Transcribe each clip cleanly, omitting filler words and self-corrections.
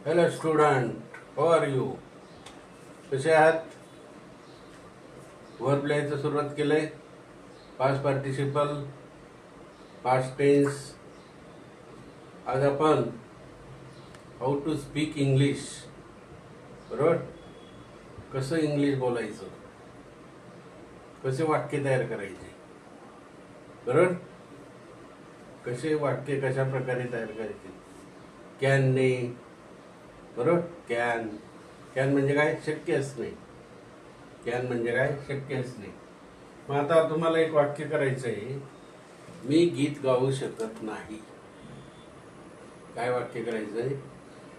Hello student, how are you? कसे आहात? Verb लिहायचं सुरुवात केलंय. Past participle, past tense. आज आपण हाऊ टू स्पीक इंग्लिश, बरोबर, कसं इंग्लिश बोलायचं, कसे वाक्य तयार करायचे, बरोबर, कसे वाक्य कशा प्रकारे तयार करायचे. कॅनने, बरोबर, कॅन कॅन म्हणजे काय, शक्य असणे. कॅन म्हणजे काय, शक्य असणे. मग आता तुम्हाला एक वाक्य करायचं आहे, मी गीत गाऊ शकत नाही. काय वाक्य करायचंय,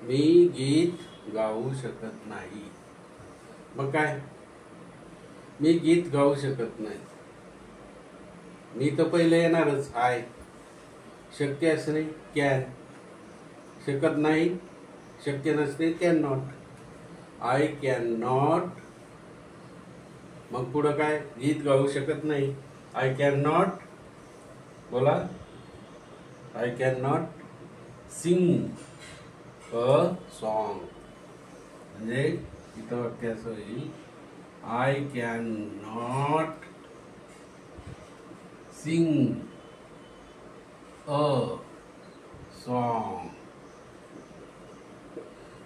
मी गीत गाऊ शकत नाही. मग काय, मी गीत गाऊ शकत नाही. मी तर पहिले येणारच, आय. शक्य असणे, कॅन. शकत नाही, शक्य नसणे, can not. I can not. मग पुढं काय, गीत गाऊ शकत नाही, आय कॅन नॉट. बोला, I can not sing a song. म्हणजे इथं वाक्य असं होईल, I can not sing a song.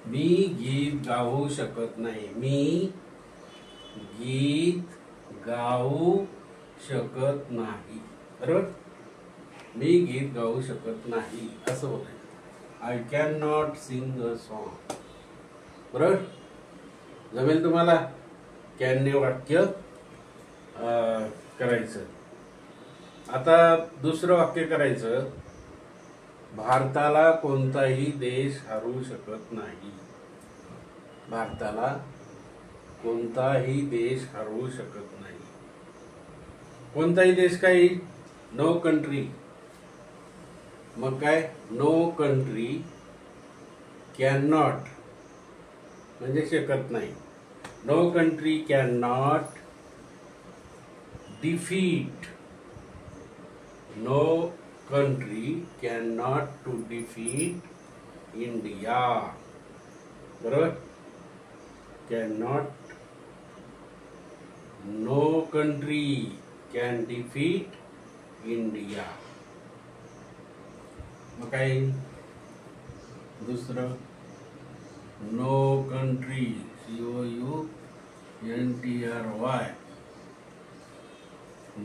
मी गीत गाऊ शकत नाही. मी गीत गाऊ शकत नाही, बरोबर. मी गीत गाऊ शकत नाही असं बोलायचं. I can not sing a song, बरोबर. जमेल तुम्हाला कॅनने वाक्य करायचं. आता दुसरं वाक्य करायचं, भारताला कोणताही देश हरवू शकत नाही. भारताला कोणताही देश हरवू शकत नाही. कोणताही देश काय, नो कंट्री. मग काय, नो कंट्री कॅन नॉट म्हणजे शकत नाही. No country can not defeat. नो country cannot to defeat India, बरोबर. cannot, no country can defeat India. मग काय दुसरं, no country, COUNTRY,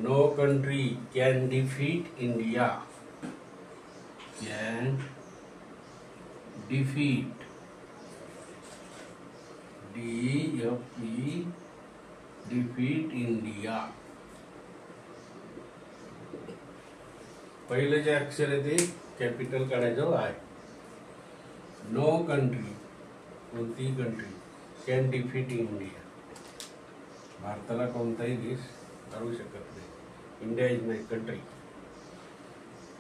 no country can defeat India. Can defeat, DEFE, defeat India. पहिले जे अक्षर आहे ते कॅपिटल काढायचं आहे. नो कंट्री, कोणतीही कंट्री, कॅन डिफीट इंडिया. भारताला कोणताही देश हरवू शकत नाही. इंडिया इज माय कंट्री,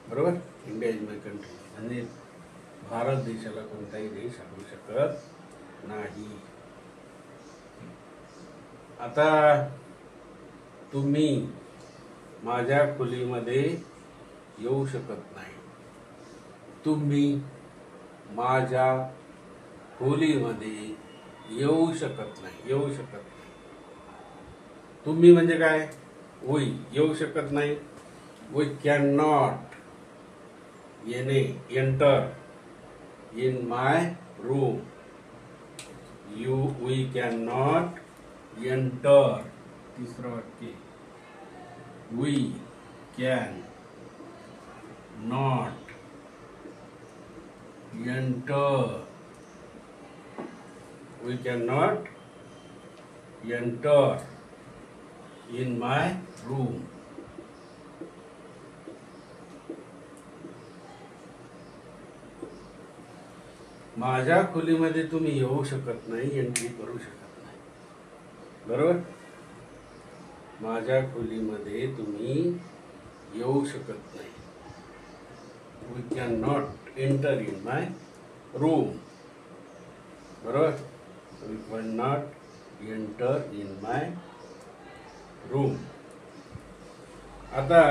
बरोबर. इंडिया इज माय कंट्री म्हणजे भारत देशाला कोणताही देश हरवू शकत नाही. आता तुम्ही माझ्या खोलीमध्ये येऊ शकत नाही. तुम्ही माझ्या खोलीमध्ये येऊ शकत नाही. येऊ शकत नाही. तुम्ही म्हणजे काय, वी. येऊ शकत नाही, वी कॅन नॉट येणे, enter in my room. We can not enter. तिसरं वाक्य, we can not enter. We can not enter in my room. माझ्या खोलीमध्ये तुम्ही येऊ शकत नाही, एंट्री करू शकत नाही, बरोबर. माझ्या खोलीमध्ये तुम्ही येऊ शकत नाही. We can not enter in my room, बरोबर. We can not enter in my room. आता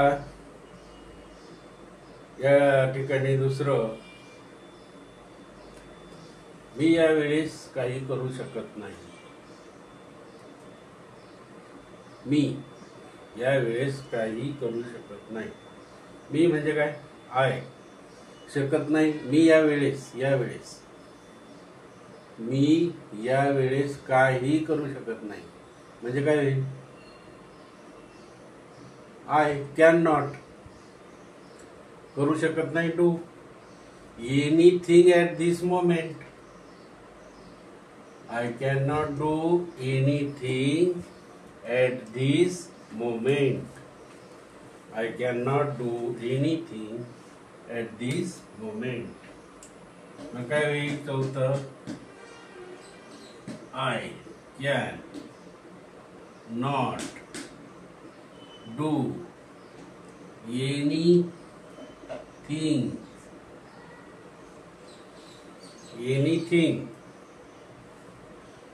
या ठिकाणी दुसरं, मी यावेळेस काही करू शकत नाही. मी यावेळेस काही करू शकत नाही. मी म्हणजे काय? आय. शकत नाही. मी यावेळेस मी यावेळेस काही करू शकत नाही म्हणजे काय होईल? I can not. करू शकत नाही do anything at this moment. I can not do anything at this moment. I cannot do anything at this moment. मग काय होईल? चौथं, I can not do anything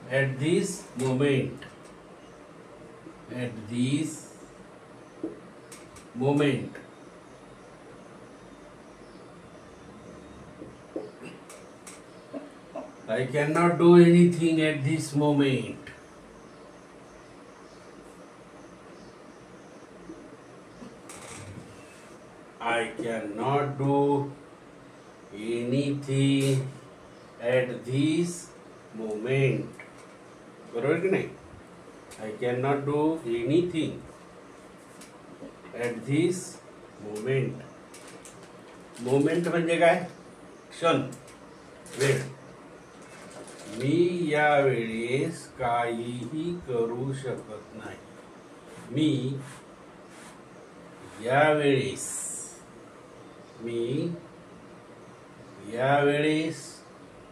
at this moment. At this moment. I cannot do anything at this moment. I cannot do anything at this moment. बरोबर की नाही? I cannot do anything at this moment. Moment म्हणजे काय? क्षण, वेळ. मी यावेळेस काहीही करू शकत नाही. मी यावेळेस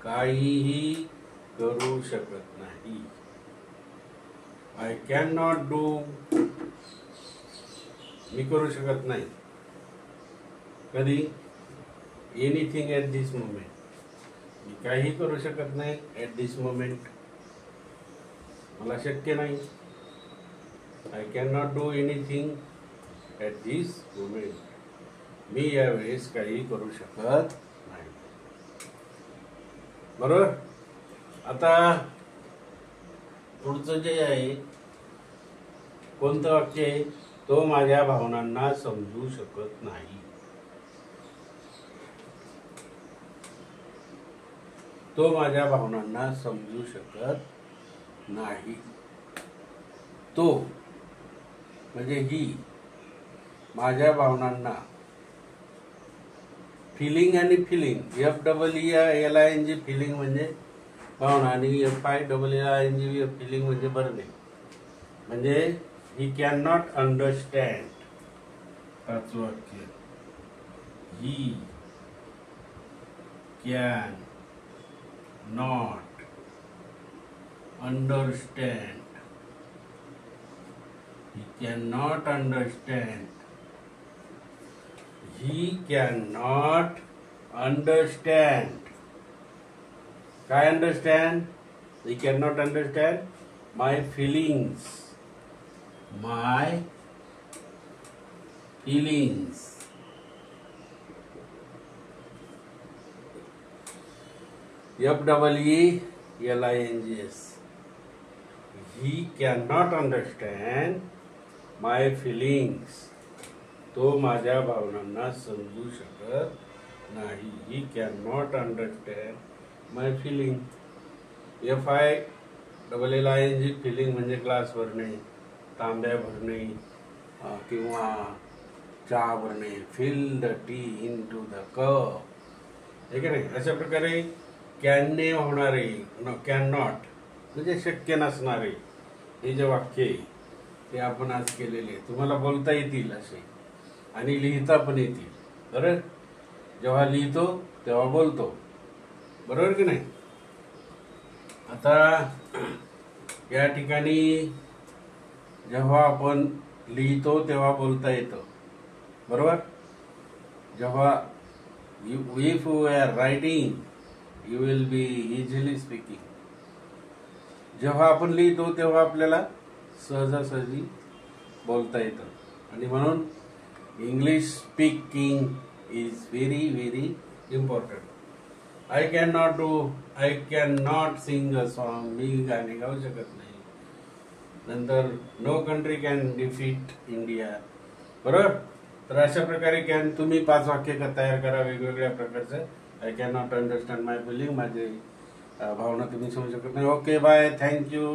काहीही करू शकत नाही. I can not do. मी करू शकत नाही कधी? Anything at this moment. मी काही करू शकत नाही ॲट दिस मोमेंट. मला शक्य नाही. I can not do anything at this moment. मी यावेळेस काही करू शकत नाही. बरोबर. आता पुढचं जे आहे कोणतं वाक्य आहे? तो माझ्या भावनांना समजू शकत नाही. तो माझ्या भावनांना समजू शकत नाही. तो म्हणजे ही माझ्या भावनांना. फिलिंग आणि फिलिंग, FEELING फिलिंग म्हणजे भावना आणि FILLING फिलिंग म्हणजे भरणे. म्हणजे ही कॅन नॉट अंडरस्टँड. पाचवं वाक्य, he can not understand. He can not understand. He can not understand. काय understand? He can not understand my feelings. My feelings. FEELINGS. He cannot understand my feelings. तो माझ्या भावनांना समजू शकत नाही. He cannot understand my feeling. FILLING filling म्हणजे glass भरणे, तांब्या भरणे किंवा चहा भरणे. Fill the tea in to the cup. ठीक आहे नाही? अशा प्रकारे कॅनने होणारे, कॅन नॉट म्हणजे शक्य नसणारे हे जे वाक्य आहे ते आपण आज केलेले. तुम्हाला बोलता येतील असे आणि लिहिता पण येतील. बरं. जेव्हा लिहितो तेव्हा बोलतो. बरोबर की नाही? आता या ठिकाणी जेव्हा आपण लिहितो तेव्हा बोलता येतं. बरोबर. जेव्हा if you are writing you will be easily speaking. जेव्हा आपण लिहितो तेव्हा आपल्याला सहजासहजी बोलता येतं. आणि म्हणून English speaking is very very important. I can not do I can not sing a song, मी गाणे गाऊ शकत नाही. नंतर no country can defeat India. बरोबर. तर अशा प्रकारे कॅन तुम्ही 5 वाक्य तयार करा वेगवेगळ्या प्रकारचं. I can not understand my feeling, माझे भावना तुम्ही समजू शकत नाही. Okay bye, thank you.